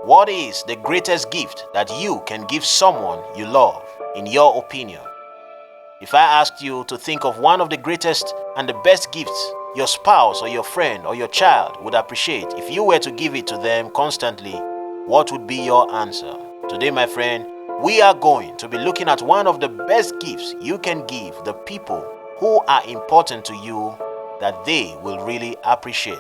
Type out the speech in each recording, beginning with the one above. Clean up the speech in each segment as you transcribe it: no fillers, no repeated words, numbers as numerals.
What is the greatest gift that you can give someone you love, in your opinion? If I asked you to think of one of the greatest and the best gifts your spouse or your friend or your child would appreciate if you were to give it to them constantly, what would be your answer? Today, my friend, we are going to be looking at one of the best gifts you can give the people who are important to you that they will really appreciate.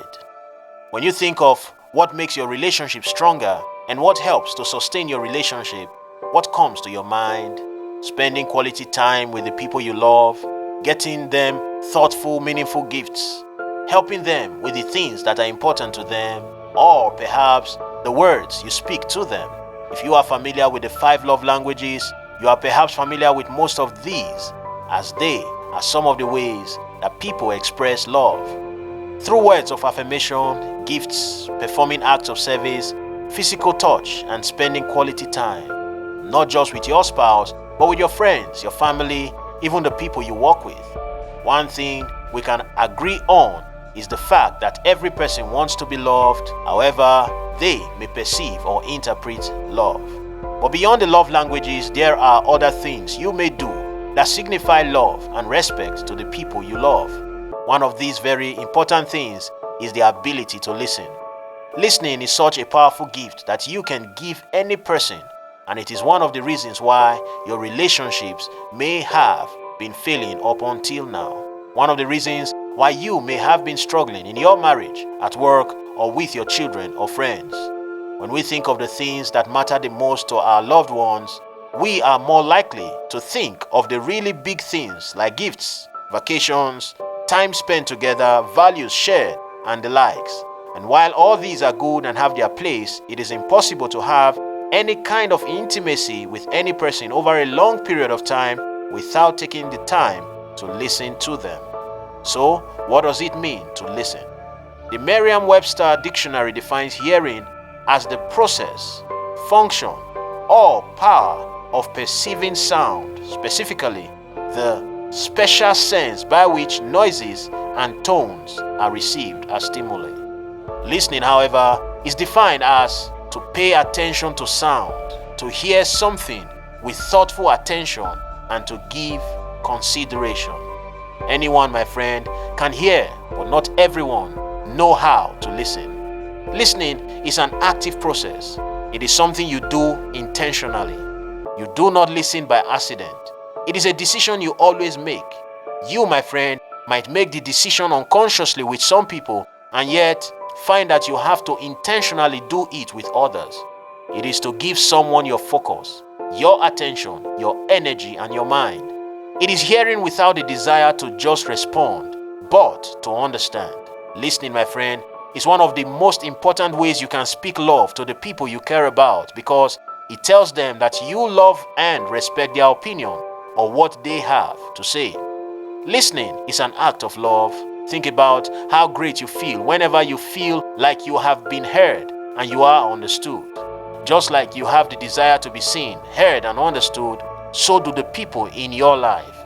When you think of what makes your relationship stronger and what helps to sustain your relationship, what comes to your mind? Spending quality time with the people you love, getting them thoughtful, meaningful gifts, helping them with the things that are important to them, or perhaps the words you speak to them. If you are familiar with the 5 love languages, you are perhaps familiar with most of these, as they are some of the ways that people express love. Through words of affirmation, gifts, performing acts of service, physical touch, and spending quality time, not just with your spouse, but with your friends, your family, even the people you work with. One thing we can agree on is the fact that every person wants to be loved, however they may perceive or interpret love. But beyond the love languages, there are other things you may do that signify love and respect to the people you love. One of these very important things is the ability to listen. Listening is such a powerful gift that you can give any person, and it is one of the reasons why your relationships may have been failing up until now. One of the reasons why you may have been struggling in your marriage, at work, or with your children or friends. When we think of the things that matter the most to our loved ones, we are more likely to think of the really big things like gifts, vacations, time spent together, values shared, and the likes. And while all these are good and have their place, it is impossible to have any kind of intimacy with any person over a long period of time without taking the time to listen to them. So, what does it mean to listen? The Merriam-Webster dictionary defines hearing as the process, function, or power of perceiving sound, specifically the special sense by which noises and tones are received as stimuli. Listening, however, is defined as to pay attention to sound, to hear something with thoughtful attention, and to give consideration. Anyone, my friend, can hear, but not everyone know how to listen. Listening is an active process. It is something you do intentionally. You do not listen by accident. It is a decision you always make. You, my friend, might make the decision unconsciously with some people and yet find that you have to intentionally do it with others. It is to give someone your focus, your attention, your energy, and your mind. It is hearing without a desire to just respond, but to understand. Listening, my friend, is one of the most important ways you can speak love to the people you care about, because it tells them that you love and respect their opinion or what they have to say. Listening is an act of love. Think about how great you feel whenever you feel like you have been heard and you are understood. Just like you have the desire to be seen, heard, and understood, so do the people in your life.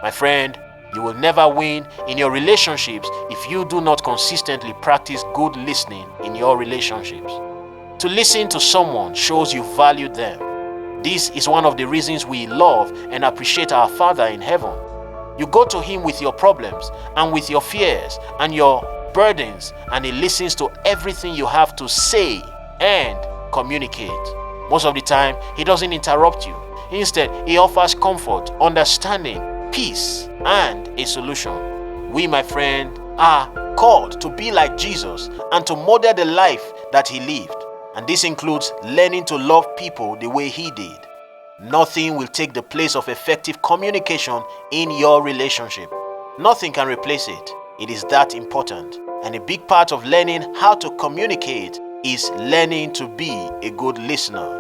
My friend, you will never win in your relationships if you do not consistently practice good listening in your relationships. To listen to someone shows you value them. This is one of the reasons we love and appreciate our Father in heaven. You go to Him with your problems and with your fears and your burdens, and He listens to everything you have to say and communicate. Most of the time, He doesn't interrupt you. Instead, He offers comfort, understanding, peace, and a solution. We, my friend, are called to be like Jesus and to model the life that He lived. And this includes learning to love people the way He did. Nothing will take the place of effective communication in your relationship. Nothing can replace it. It is that important. And a big part of learning how to communicate is learning to be a good listener.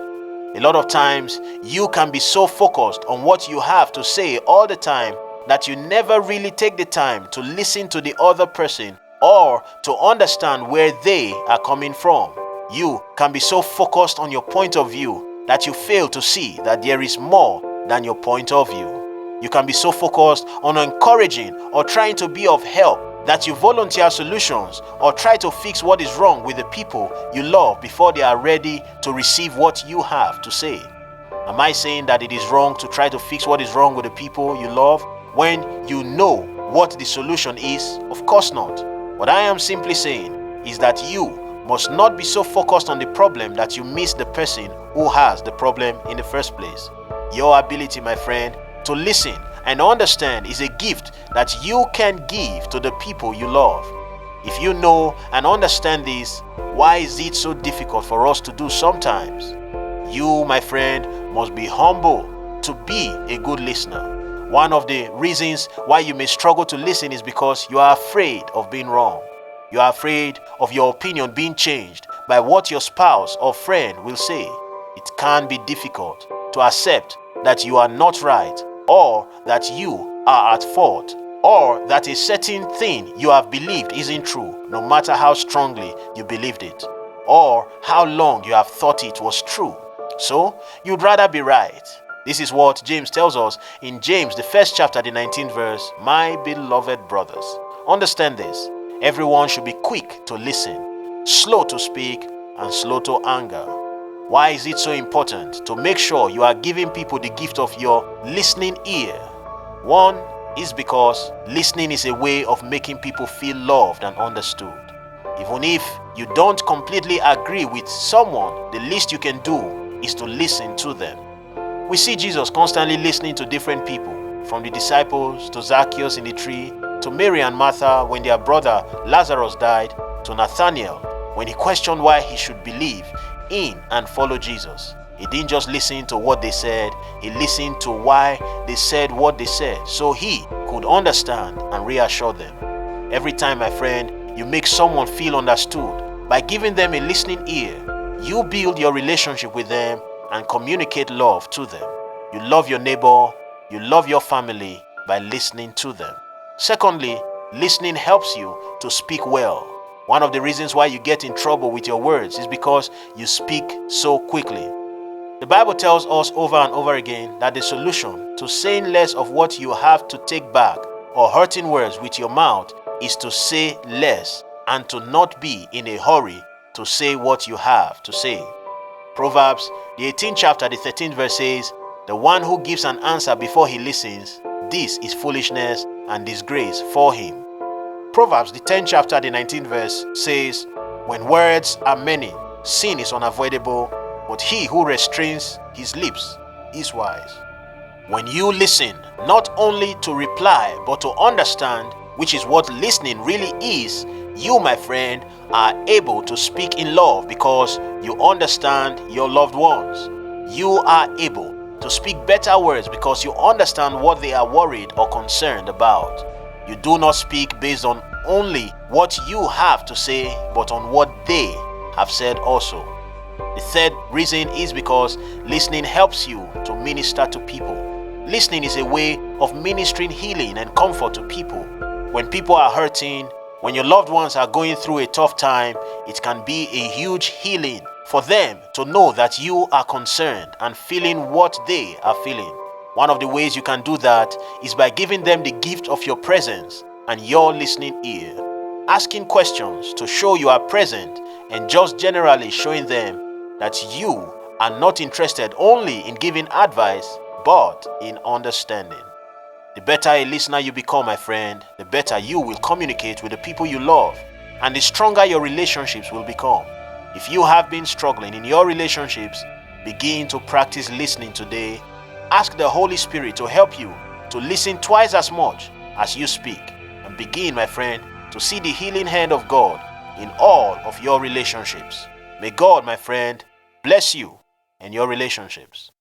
A lot of times, you can be so focused on what you have to say all the time that you never really take the time to listen to the other person or to understand where they are coming from. You can be so focused on your point of view that you fail to see that there is more than your point of view. You can be so focused on encouraging or trying to be of help that you volunteer solutions or try to fix what is wrong with the people you love before they are ready to receive what you have to say. Am I saying that it is wrong to try to fix what is wrong with the people you love when you know what the solution is? Of course not. What I am simply saying is that you must not be so focused on the problem that you miss the person who has the problem in the first place. Your ability, my friend, to listen and understand is a gift that you can give to the people you love. If you know and understand this, why is it so difficult for us to do sometimes? You, my friend, must be humble to be a good listener. One of the reasons why you may struggle to listen is because you are afraid of being wrong. You are afraid of your opinion being changed by what your spouse or friend will say. It can be difficult to accept that you are not right, or that you are at fault, or that a certain thing you have believed isn't true, no matter how strongly you believed it, or how long you have thought it was true. So, you'd rather be right. This is what James tells us in James, the first chapter, the 19th verse. My beloved brothers, understand this. Everyone should be quick to listen, slow to speak, and slow to anger. Why is it so important to make sure you are giving people the gift of your listening ear? One is because listening is a way of making people feel loved and understood. Even if you don't completely agree with someone, the least you can do is to listen to them. We see Jesus constantly listening to different people, from the disciples to Zacchaeus in the tree, to Mary and Martha when their brother Lazarus died, to Nathanael when he questioned why he should believe in and follow Jesus. He didn't just listen to what they said, he listened to why they said what they said, so he could understand and reassure them. Every time, my friend, you make someone feel understood by giving them a listening ear, you build your relationship with them and communicate love to them. You love your neighbor, you love your family by listening to them. Secondly, listening helps you to speak well. One of the reasons why you get in trouble with your words is because you speak so quickly. The Bible tells us over and over again that the solution to saying less of what you have to take back or hurting words with your mouth is to say less and to not be in a hurry to say what you have to say. Proverbs, the 18th chapter, the 13th verse says, the one who gives an answer before he listens, this is foolishness and disgrace for him. Proverbs, the 10th chapter, the 19th verse says, when words are many, sin is unavoidable, but he who restrains his lips is wise. When you listen, not only to reply, but to understand, which is what listening really is, you, my friend, are able to speak in love because you understand your loved ones. You are able to speak better words because you understand what they are worried or concerned about. You do not speak based on only what you have to say, but on what they have said also. The third reason is because listening helps you to minister to people. Listening is a way of ministering healing and comfort to people. When people are hurting, when your loved ones are going through a tough time, it can be a huge healing for them to know that you are concerned and feeling what they are feeling. One of the ways you can do that is by giving them the gift of your presence and your listening ear, asking questions to show you are present, and just generally showing them that you are not interested only in giving advice, but in understanding. The better a listener you become, my friend, the better you will communicate with the people you love, and the stronger your relationships will become. If you have been struggling in your relationships, begin to practice listening today. Ask the Holy Spirit to help you to listen twice as much as you speak, and begin, my friend, to see the healing hand of God in all of your relationships. May God, my friend, bless you and your relationships.